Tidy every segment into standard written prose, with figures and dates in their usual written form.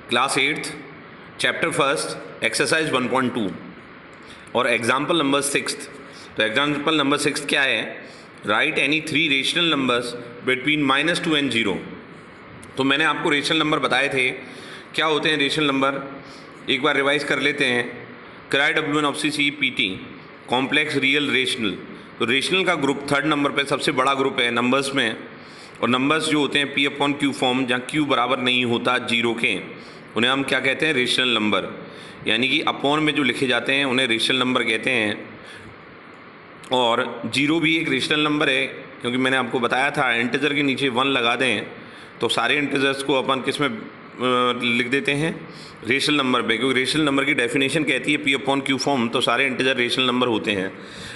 Class 8th chapter first exercise 1.2 और example number 6। तो example number 6 क्या है? Right any 3 rational numbers between -2 and 0। तो मैंने आपको रेशनल नंबर बताए थे, क्या होते हैं रेशनल नंबर, एक बार रिवाइज कर लेते हैं। CRY-WNOPC-PT complex real rational. तो रेशनल का ग्रुप थर्ड नंबर पे सबसे बड़ा ग्रुप है नंबर्स में, और नंबर्स जो होते हैं P/Q फॉर्म, जहाँ Q बराबर नहीं होता 0 के, उन्हें हम क्या कहते हैं? Rational number. यानी कि अपॉन में जो लिखे जाते हैं उन्हें रेशनल नंबर कहते हैं। और 0 भी एक रेशनल नंबर है, क्योंकि मैंने आपको बताया था इंटीजर के नीचे 1 लगा दें तो सारे इंटीजर्स को अपन किस में लिख देते हैं? रेशनल नंबर पे, क्योंकि रेशनल नंबर की डेफिनेशन कहती है P/Q फॉर्म, तो सारे इंटीजर रेशनल नंबर होते हैं।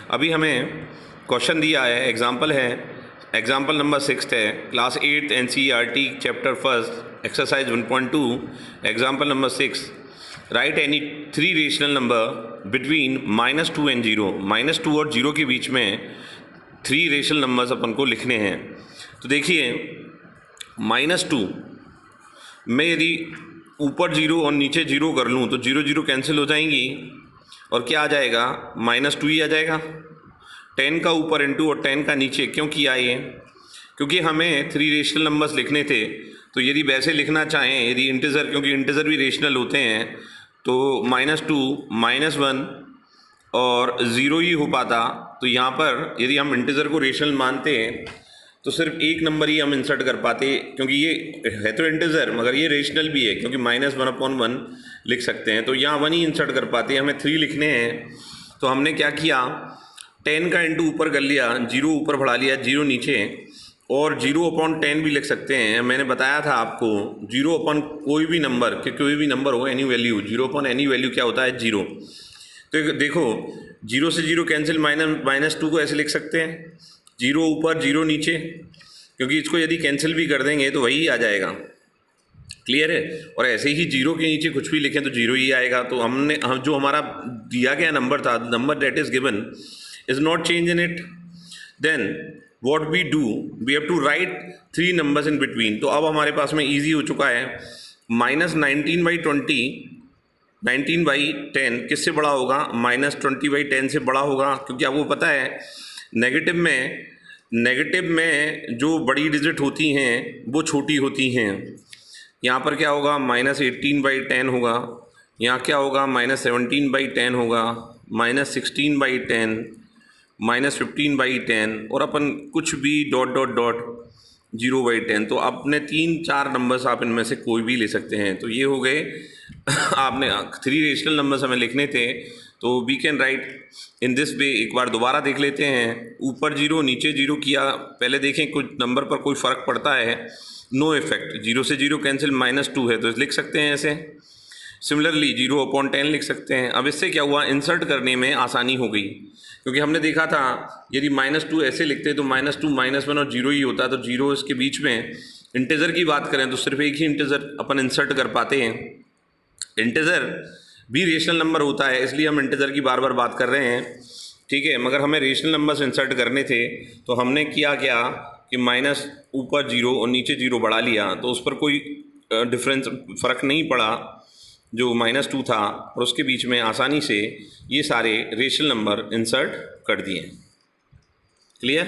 अभी हमें क्वेश्चन दिया है, एग्जाम्पल है, एग्जाम्पल नंबर 6 है, class 8 NCERT chapter first exercise 1.2। Example number 6, right any 3 rational number between -2 and 0। -2 और 0 के बीच में 3 रेशनल नंबर्स अपन को लिखने हैं। तो देखिए, -2 में यदि ऊपर 0 और नीचे 0 कर लूँ तो 0 0 कैंसिल हो जाएंगी और क्या आ जाएगा? -2 ही आ जाएगा। 10 का ऊपर इंटू और 10 का नीचे क्यों किया ये? क्योंकि हमें 3 रेशनल नंबर्स लिखने थे। तो यदि वैसे लिखना चाहें, यदि इंटीजर, क्योंकि इंटीजर भी रेशनल होते हैं, तो -2 -1 और 0 ही हो पाता। तो यहाँ पर यदि हम इंटीजर को रेशनल मानते हैं तो सिर्फ एक नंबर ही हम इंसर्ट कर पाते, क्योंकि ये है तो इंटीजर मगर ये रेशनल भी है, क्योंकि -1/1 लिख सकते हैं। तो यहाँ 1 ही इंसर्ट कर पाते हैं, हमें 3 लिखने हैं। तो हमने क्या किया, 10 का इंटू ऊपर कर लिया, 0 ऊपर बढ़ा लिया, 0 नीचे, और 0/10 भी लिख सकते हैं। मैंने बताया था आपको 0/ कोई भी नंबर, कि कोई भी नंबर हो, एनी वैल्यू, 0/any वैल्यू क्या होता है? 0। तो देखो, 0 से 0 कैंसिल, -2 को ऐसे लिख सकते हैं, 0 ऊपर 0 नीचे, क्योंकि इसको यदि कैंसिल भी कर देंगे तो वही आ जाएगा। क्लियर है? और ऐसे ही 0 के नीचे कुछ भी लिखें तो 0 ही आएगा। तो हम जो हमारा दिया गया नंबर था, number that is given is not change in it, then what we do, we have to write 3 numbers in between. तो अब हमारे पास में ईजी हो चुका है। -19/20, 19/10 किससे बड़ा होगा? -20/10 से बड़ा होगा, क्योंकि आपको पता है नेगेटिव में जो बड़ी डिजिट होती हैं वो छोटी होती हैं। यहाँ पर क्या होगा? -18/10 होगा, यहाँ क्या होगा? -17/10 होगा, -16/10, -15/10, और अपन कुछ भी ... 0/10। तो अपने 3-4 नंबर्स आप इनमें से कोई भी ले सकते हैं। तो ये हो गए आपने 3 रेशनल नंबर्स हमें लिखने थे, तो we can write in this way. एक बार दोबारा देख लेते हैं, ऊपर 0 नीचे 0 किया, पहले देखें कुछ नंबर पर कोई फ़र्क पड़ता है? No effect. 0 से 0 कैंसिल, -2 है तो लिख सकते हैं ऐसे। सिमिलरली 0/10 लिख सकते हैं। अब इससे क्या हुआ? इंसर्ट करने में आसानी हो गई, क्योंकि हमने देखा था यदि -2 ऐसे लिखते तो -2 -1 और 0 ही होता। तो 0 इसके बीच में, इंटीजर की बात करें तो सिर्फ एक ही इंटीजर अपन इंसर्ट कर पाते हैं। इंटीजर भी रेशनल नंबर होता है, इसलिए हम इंटीजर की बार बार बात कर रहे हैं, ठीक है। मगर हमें रेशनल नंबर्स इंसर्ट करने थे, तो हमने किया क्या कि माइनस ऊपर 0 और नीचे 0 बढ़ा लिया, तो उस पर कोई डिफरेंस, फ़र्क नहीं पड़ा जो -2 था, और उसके बीच में आसानी से ये सारे रेशनल नंबर इंसर्ट कर दिए। क्लियर?